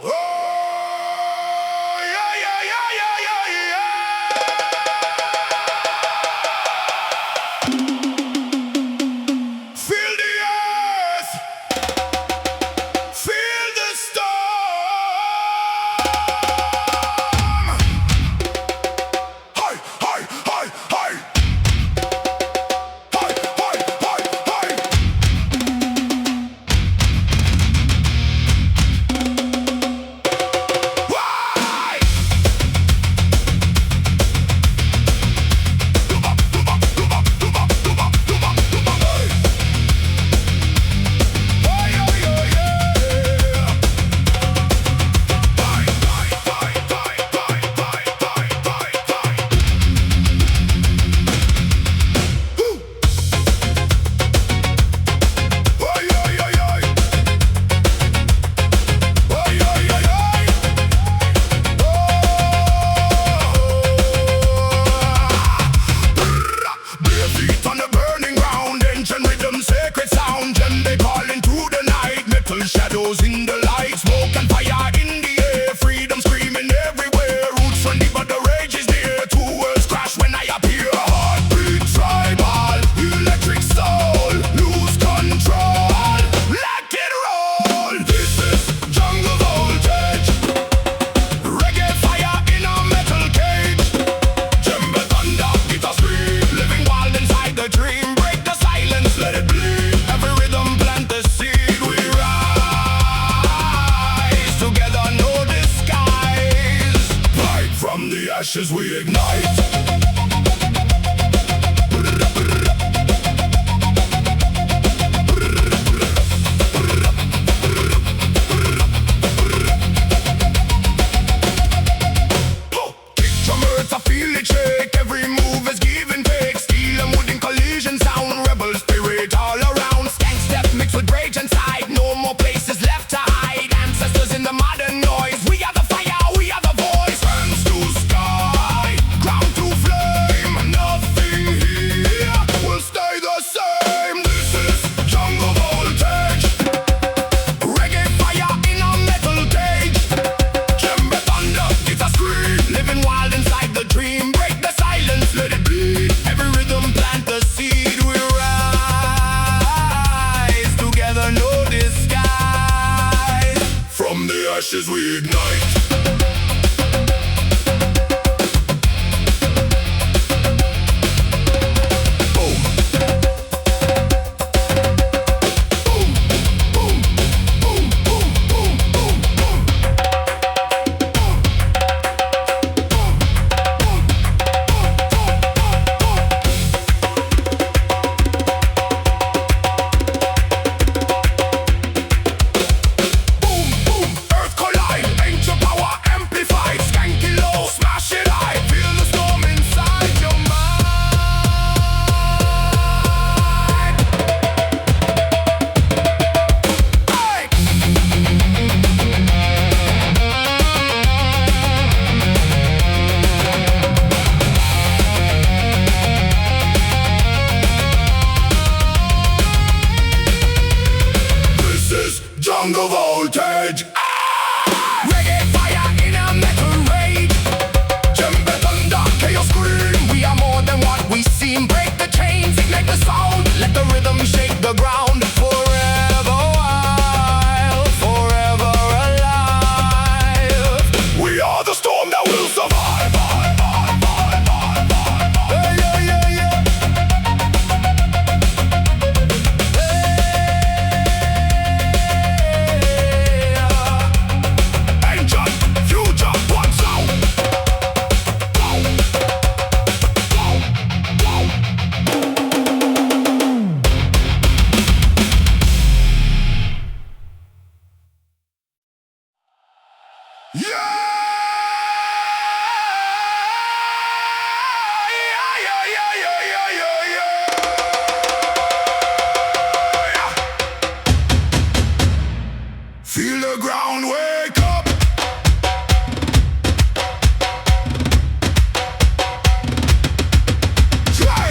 yeah, yeah, yeah, yeah, yeah, yeah. Feel the earth, feel the storm. Hi, hi, hi, hi. Hi, hi, hi, hi. Why? Bare feet on the burning ground, ancient rhythm, sacred sound. Djembe calling through the night, metal shadows in the light, smoke and fire in the air, freedom screaming everywhere. Roots from deep, but the rage is there. Two worlds crash when I appear. Heartbeat tribal, electric soul, lose control, let it roll. This is jungle voltage, reggae fire in a metal cage. Djembe thunder, guitar scream, living wild inside the dream. Break the silence, let it bleed. Every rhythm plant the seed. We rise together, no disguise. Light from the ashes we ignite. Kick drum earth, I feel it shake. Every move is give and take. Steel and wood in collision sound. Rebel spirit all around. Skank step mixed with rage inside. No more places left to hide. Ancestors in the modern noise. We are the fire, we are the voice. Hands to sky, ground to flame. Nothing here will stay the same. This is jungle voltage, reggae fire in a metal cage. Djembe thunder, guitar scream, living wild inside the dream. Break the silence, let it bleed. Every rhythm plant the seed. We rise together, no disguise. From the ashes we ignite. Boom. Boom, boom, boom, boom, boom, boom, boom. Boom, boom, earth collide, ancient power amplified. Skanky low, smash it high. Feel the storm inside your mind. Hey! This is jungle voltage. Reggae fire in a metal rage. Djembe thunder, chaos scream. We are more than what we seem. Break the chains, ignite the sound. Let the rhythm shake the ground. Forever wild, forever alive. We are the storm that will survive. Yeah, yeah, yeah, yeah. Ancient future, one sound. Yeah! Yeah, yeah, yeah, yeah, yeah, yeah, yeah. Feel the ground wake up. Try.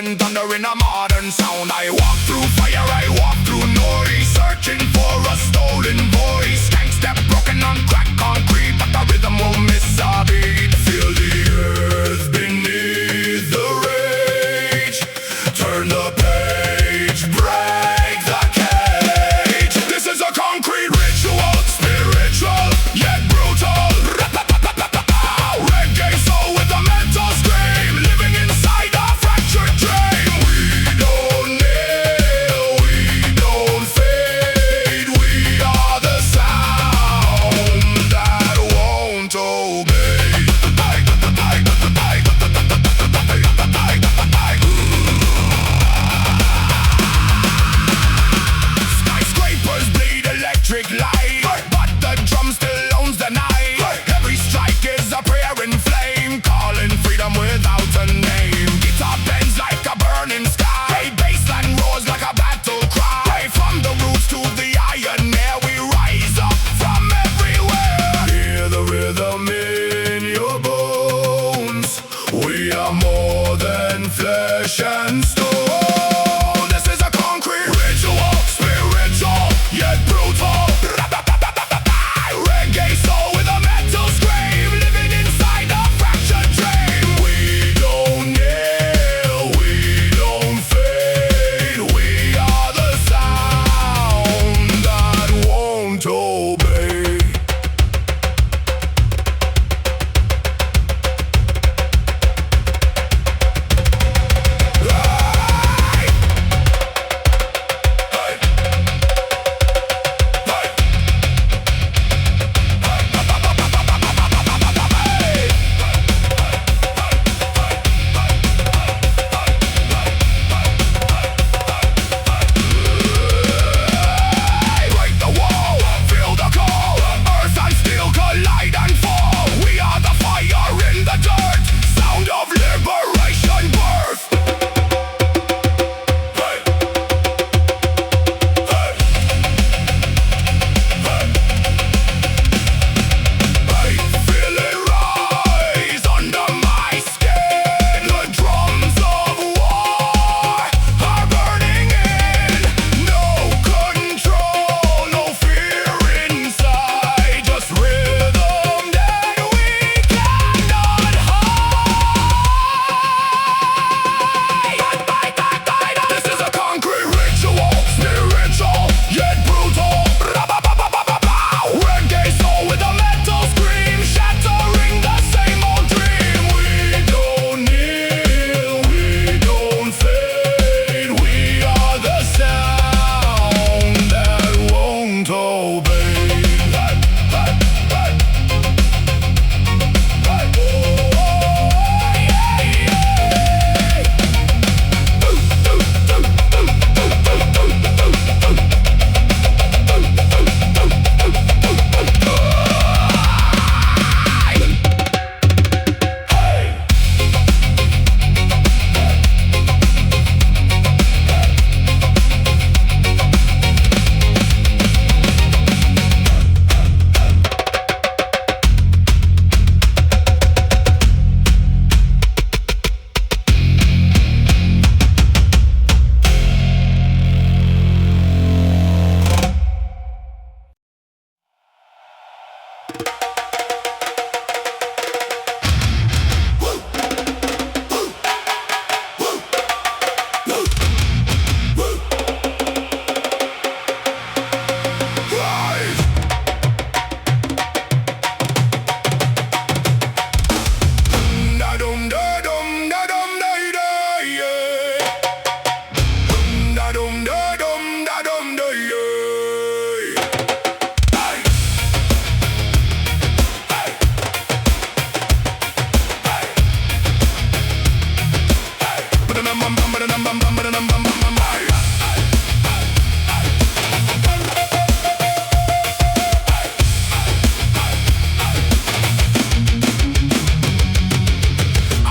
and thunder in a modern sound. I walk through fire, I walk through noise, searching for a stolen voice. Skank step broken on cracked concrete, but the rhythm won't miss a beat. Feel the earth beneath the rage. Turn the page, break the cage. This is a concrete ritual, spiritual yet brutal. Reggae soul with a mental scream, living inside a fractured dream. We don't kneel, we don't fade. We are the sound that won't obey. Skyscrapers bleed electric light, but the drum still owns the night. Every strike is a prayer in flame, calling freedom without a name. Guitar bends like a burning sky, bassline roars like a battle cry. From the roots to the iron air, we rise up from everywhere. Hear the rhythm in your bones. We are more than flesh and stone. This is a concrete ritual, spiritual yet brutal. Reggae soul with a metal scream, living inside a fractured dream. We don't kneel, we don't fade. We are the sound that won't obey. Break the wall, feel the call. Earth and steel collide and fall. We are the fire in the dirt, sound of liberation birth. Feel it rise under my skin. The drums of war are burning in. No control, no fear inside, just rhythm that we cannot hide. This is a concrete ritual, spiritual yet brutal. Reggae soul with a metal scream, shattering the same old dream. We don't kneel, we don't fade. We are the sound that won't obey.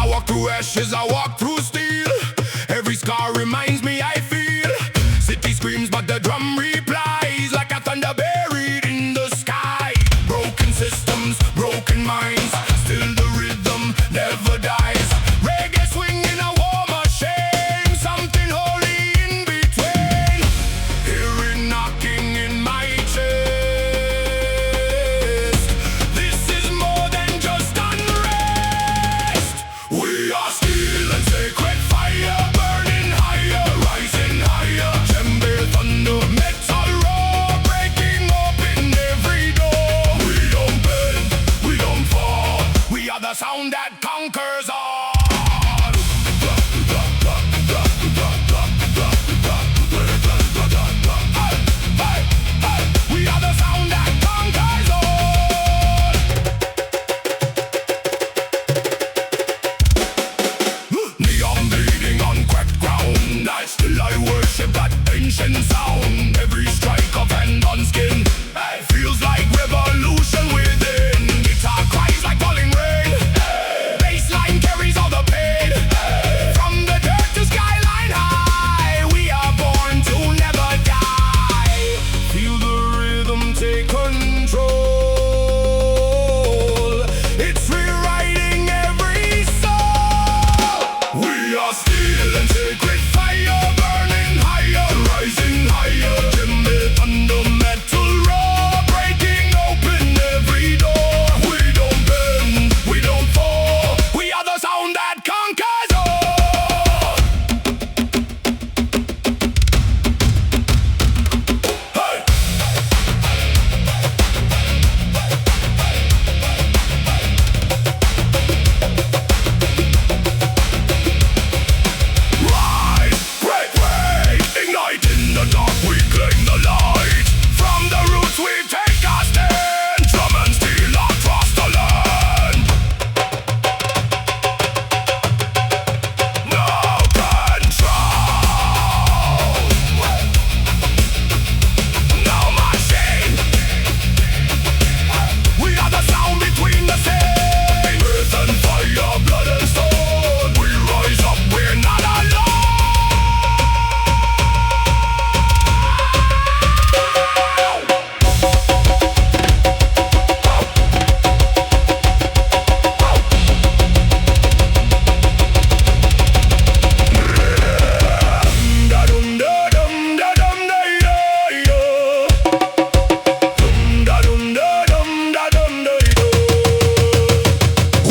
I walk through ashes, I walk through steel. Every scar reminds me I feel. City screams but the drum replies like a thunder buried in the sky. Broken systems, broken minds, still the rhythm never dies. Reggae swing in a war machine, sound that conquers all. We are the sound that conquers all. Neon bleeding on cracked ground, I still I worship that ancient sound. Every strike of hand on skin feels like revolution within. Guitar cries like falling rain. Bassline carries all the pain. From the dirt to skyline high, we are born to never die. Feel the rhythm take control. It's rewriting every soul. We are still and sacred fire, burning higher, rising higher. Djembe, thunder, metal, raw, breaking open every door. We don't bend, we don't fall. We are the sound that conquers all. Hey! Rise, break, break, ignite in the dark, we claim the light. From the roots we take our stand, drum and steel across the land. No control, no machine. We are the sound between the same. Earth and fire, blood and stone. We rise up, we're not alone.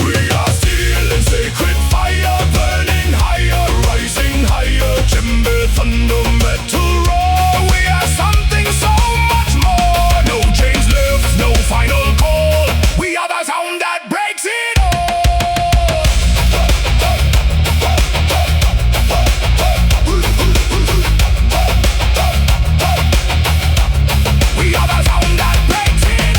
We are still in sacred fire, burning higher, rising higher. Djembe, thunder, metal, roar. We are something so much more. No chains left, no final call. We are the sound that breaks it all. We are the sound that breaks it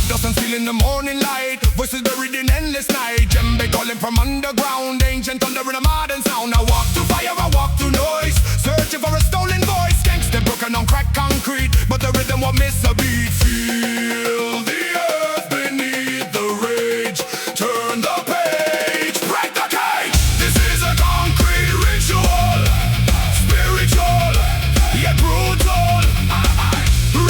Dust and steel in the morning light, voices buried in endless night. Djembe calling from underground, ancient thunder in a modern sound. I walk through fire, I walk through noise, searching for a stolen voice. Gangsta broken on cracked concrete, but the rhythm won't miss a beat. Feel the earth beneath the rage, turn the page, break the cage. This is a concrete ritual, spiritual yet brutal.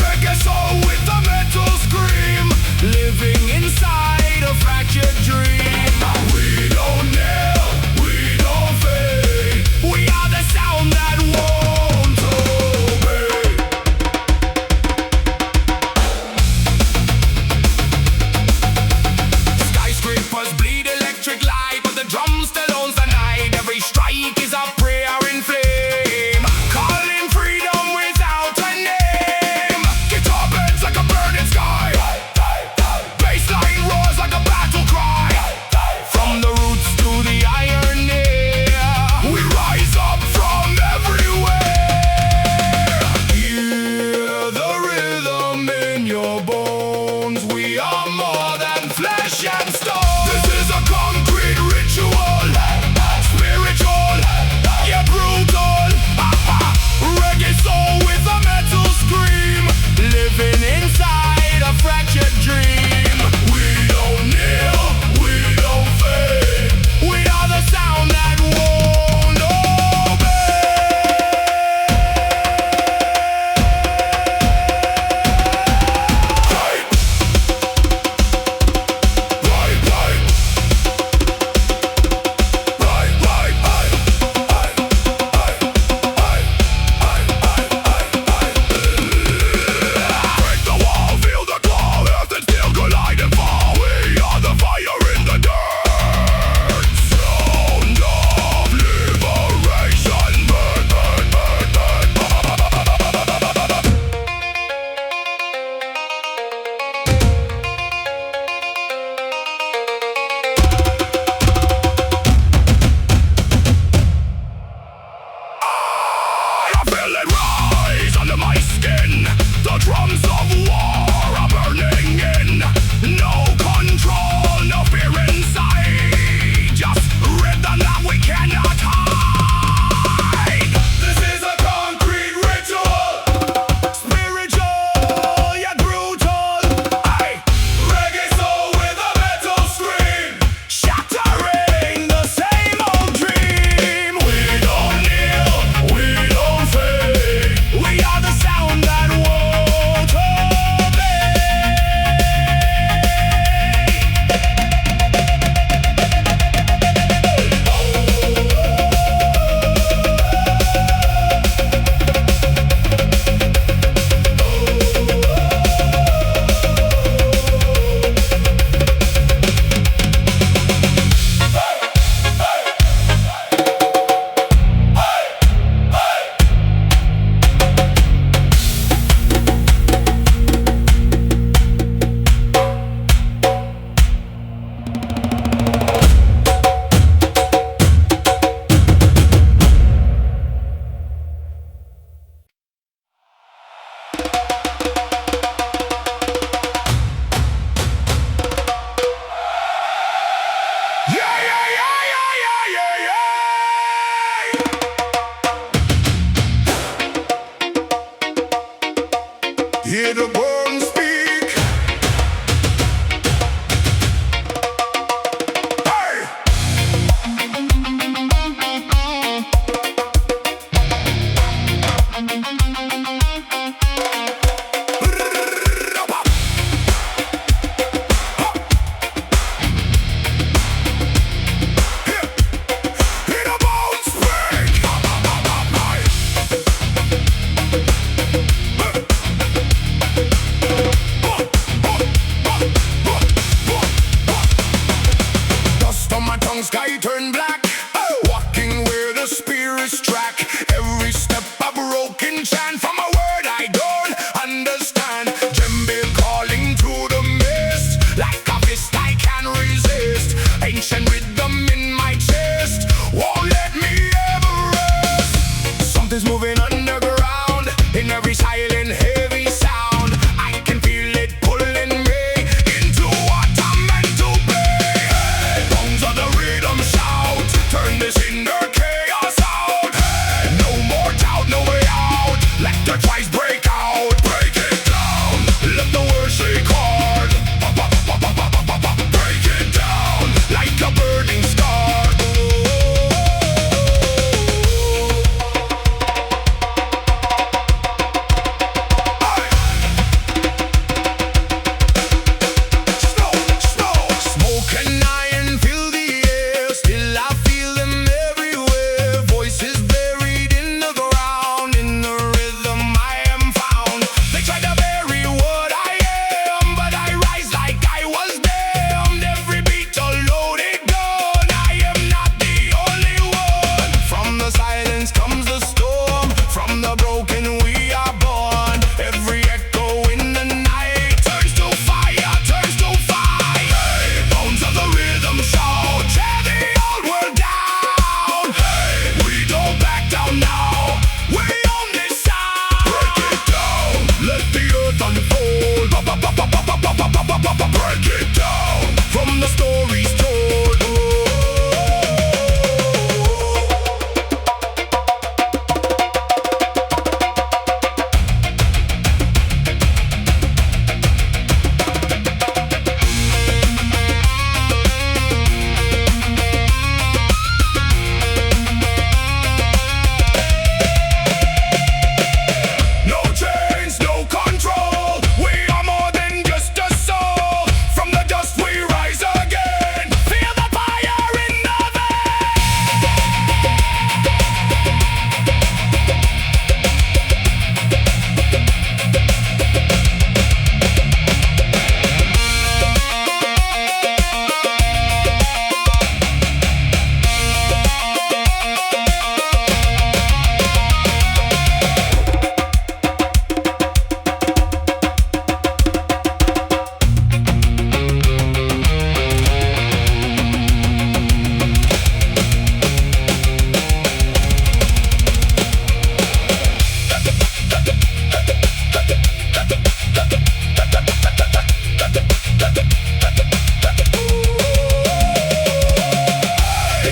Reggae soul with a metal scream, living inside a fractured dream. We don't kneel, we don't fade. We are the sound that won't obey. sky turn black. Walking where the spirits track. Every step a broken chant from a word I don't understand. Djembe calling through the mist. Like a fist I can resist. Ancient rhythm in my chest won't let me ever rest. Something's moving underground in every silent heavy sound. I can feel it pulling me into what I'm meant to be. Bones of the rhythm shout, turn this inner chaos out. No more doubt, no way out. Let the tribes break out. Break it down, let the word shake hard. Break it down like a burning star. Smoke and iron fill the air, still I feel them everywhere. Voices buried in the ground, in the rhythm I am found. They try to bury what I am, but I rise like I was damned. Every beat a loaded gun, I am not the only one. From the silence comes the storm, from the broken we are born. Every echo in the night turns to fire, turns to fire. Bones of the rhythm shout, tear the old world down. We don't back down now, we own this sound. Break it down, let the earth unfold. Break it down, from the stories told. No chains, no control. We are more than just a soul. From the dust we rise again. Feel the fire in the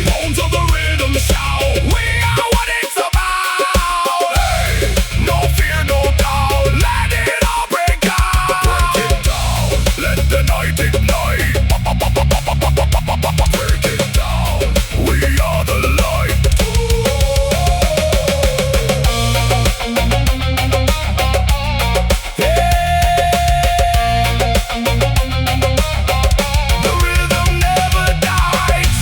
bones of the rhythm shout, we are what it's about. No fear, no doubt, let it all break out. Break it down, let the night ignite. Break it down, we are the light. The rhythm never dies.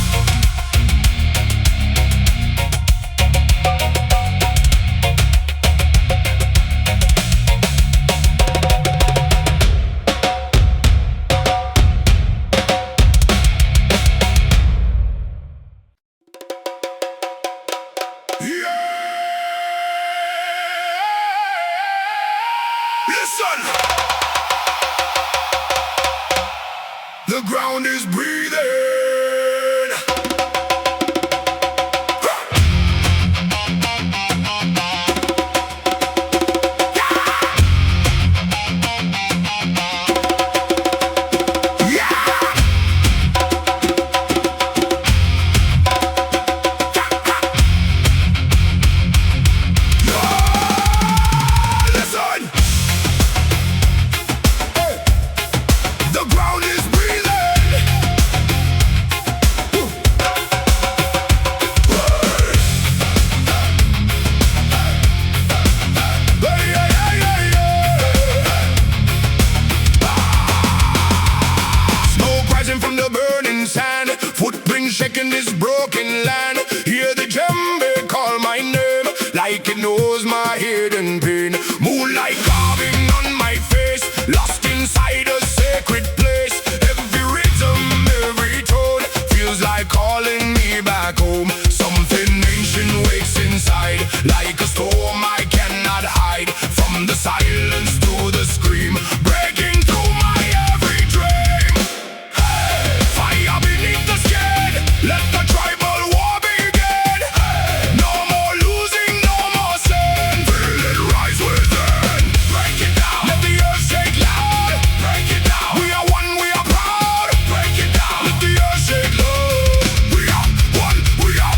Listen, the ground is breathing. Listen, the ground is breathing. Smoke rising from the burning sand, footprints shaking this broken land. Hear the djembe call my name, like it knows my hidden pain. Moonlight carving on my face, lost inside a sacred place. Every rhythm, every tone feels like calling me back home. Something ancient wakes inside, like a storm I cannot hide. From the silence to the scream, breaking through my every dream. Hey! Fire beneath the skin, let the tribal war begin. Hey! No more losing, no more sin. Feel it rise within. Break it down, let the earth shake loud. Break it down, we are one, we are proud. Break it down, let the earth shake loud. We are one, we are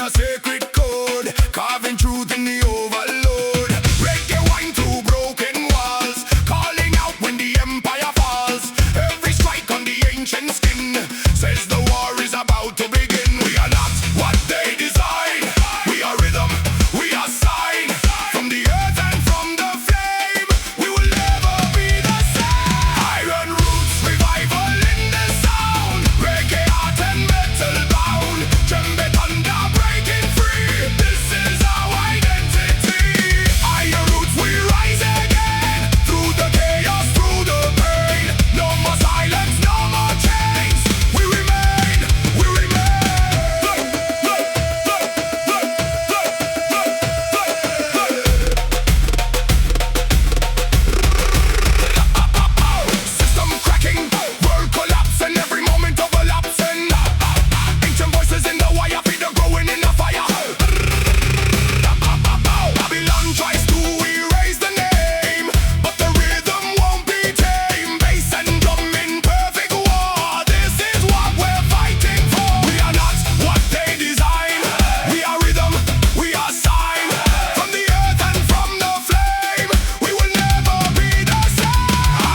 a sacred code, carving truth in the overload. Reggae wine through broken walls, calling out when the empire falls. Every strike on the ancient skin says the war is about to begin. We are not what they design. We are rhythm, we are sign. From the earth and from the flame, we will never be the same. Iron roots, revival in the sound. Reggae art and metal bound. Djembe thunder breaking free. This is our identity. Iron roots, we rise again. Through the chaos, through the pain. No more silence, no more chains. We remain, we remain. System cracking, world collapsing, every moment overlapsing. Ancient voices in the wire, feed the growing in the fire. Babylon tries to erase the name, but the rhythm won't be tame. Bass and drum in perfect war. This is what we're fighting for. We are not what they design. We are rhythm, we are sign. From the earth and from the flame, we will never be the same.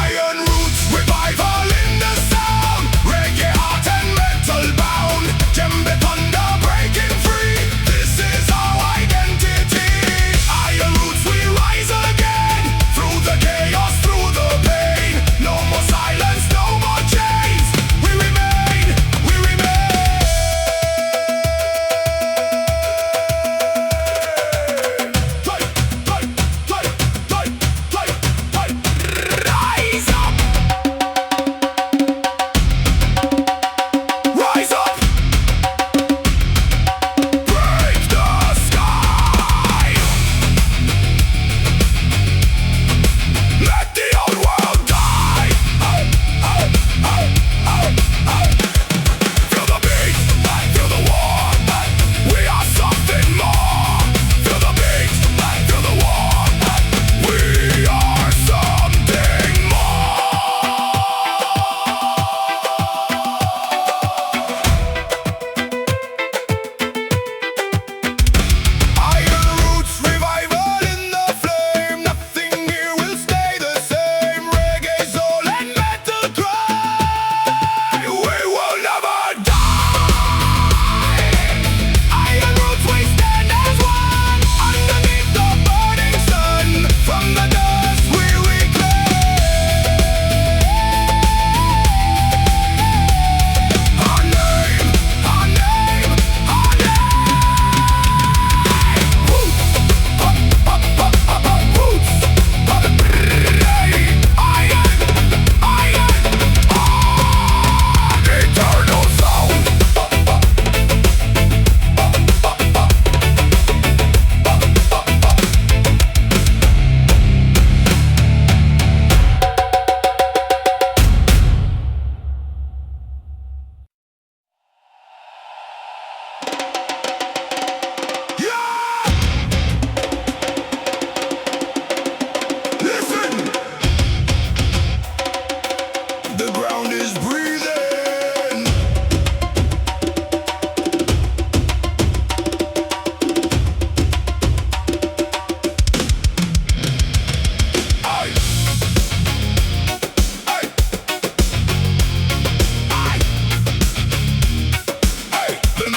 Iron roots, revival in the sound. Reggae heart and metal bound. Djembe thunder breaking free. This is our identity. Iron roots, we rise again. Through the chaos, through the pain. No more silence, no more chains. We remain, we remain. Rise up, rise up. Break the sky. Let the old world die. Feel the beat, feel the war. We are something more. Feel the beat, feel the war. We are something more. Iron roots, revival in the flame. Nothing here will stay the same. Reggae, soul and metal cry. We will never die. Iron roots, we stand as one. Underneath the burning sun. From the dust we reclaim. Our name, our name, our name. Roots, roots, eternal sound. Yeah! Listen! The ground is breathing. Aye. Aye. Aye. Aye. The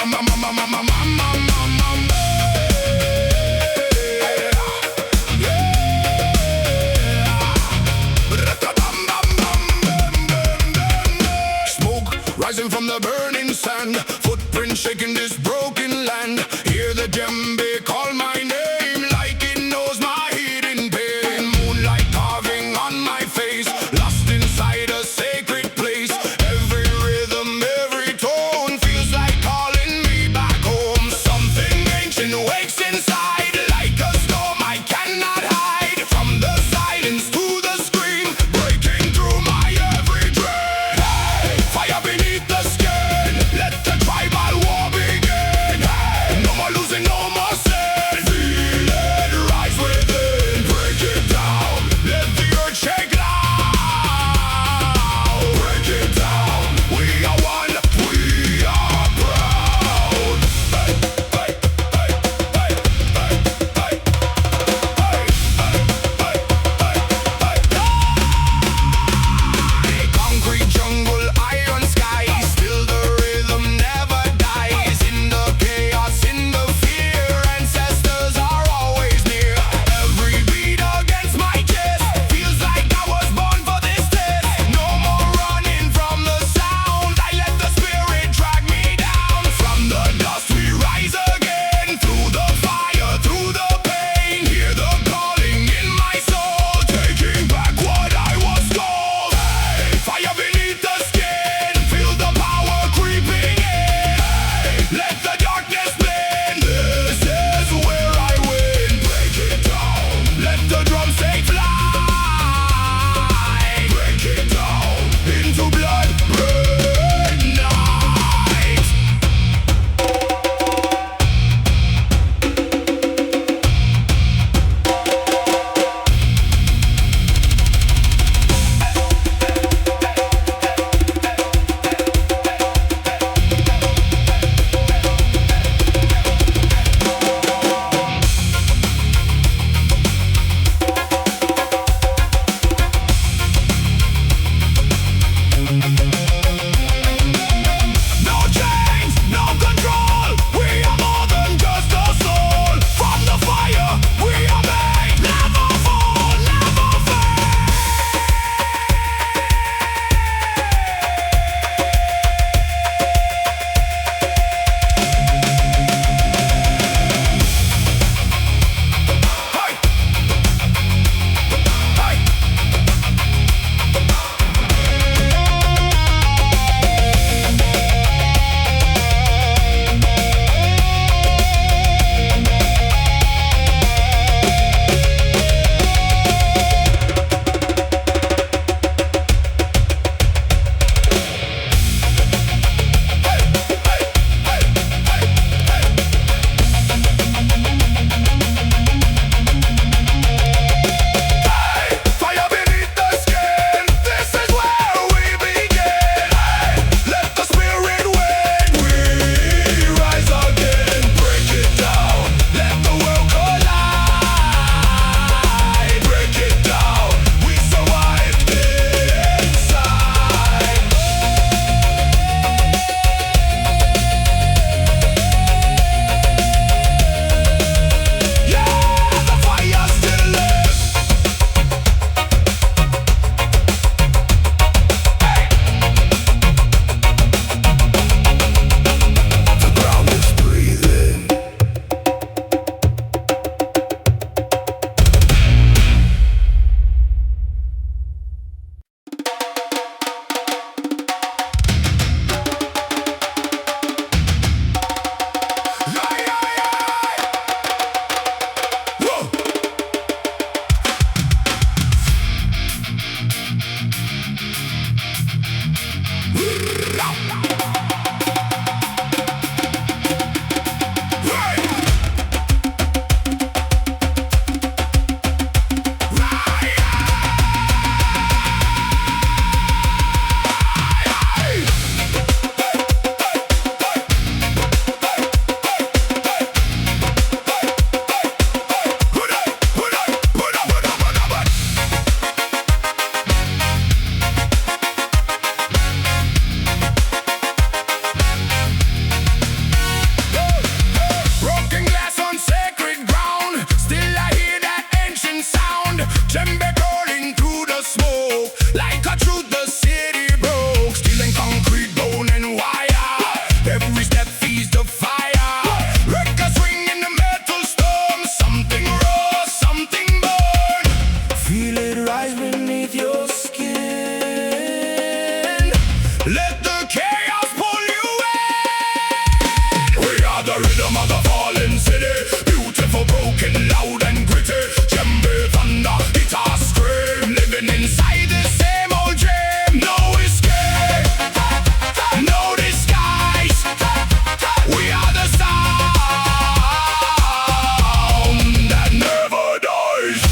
Smoke rising from the burning sand, footprints shaking this broken land. Hear the djembe call my name like it knows my hidden pain. Moonlight carving on my face, lost inside a sacred place. Every rhythm, every tone feels like calling me back home. Something ancient wakes inside like a storm I cannot hide. From the silence to the scream, breaking through my every dream. Fire beneath the skin, let the tribal war begin. No more losing, no more sin. rhythm of the fallen city. Beautiful, broken, loud and gritty. Djembe, thunder, guitar, scream. Living inside the same old dream. No escape, no disguise. We are the sound that never dies.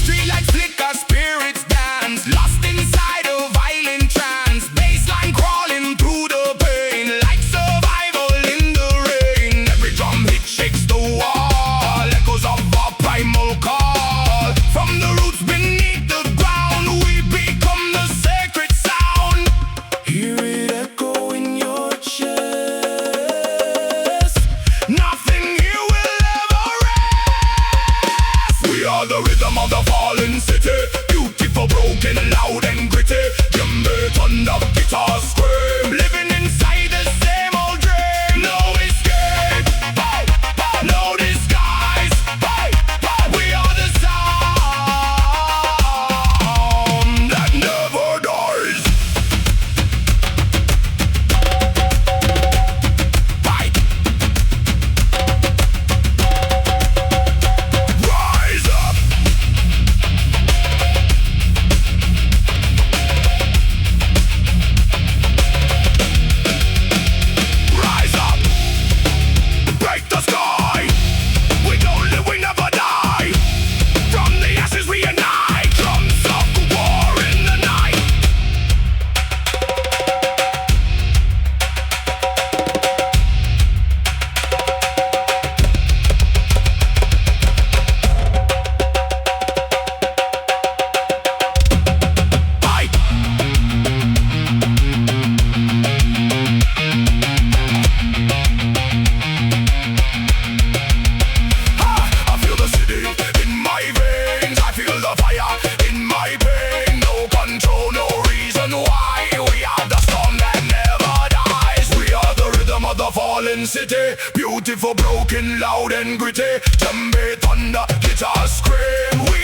Streetlights flicker, spirits dance, lost inside a violent trance. Bassline crawling through the pain, like survival in the rain. Every drum hit shakes the wall, echoes of our primal call. From the roots beneath the ground, we become the sacred sound. Hear it echo in your chest. Nothing here will ever rest. We are the rhythm of the fallen city. Beautiful, broken, loud and gritty. Djembe, thunder, guitar, scream. Living inside the same old dream. No escape, no disguise. We are the sound that never dies. Rise up. Rise up, break the sky. We don't live, we never die. From the ashes we unite. Drums of war in the night. Fight. I feel the city in my veins. I feel the fire in my pain. No control, no reason why. We are the storm that never dies. We are the rhythm of the fallen city. Beautiful, broken, loud and gritty. Djembe, thunder, guitar, scream. We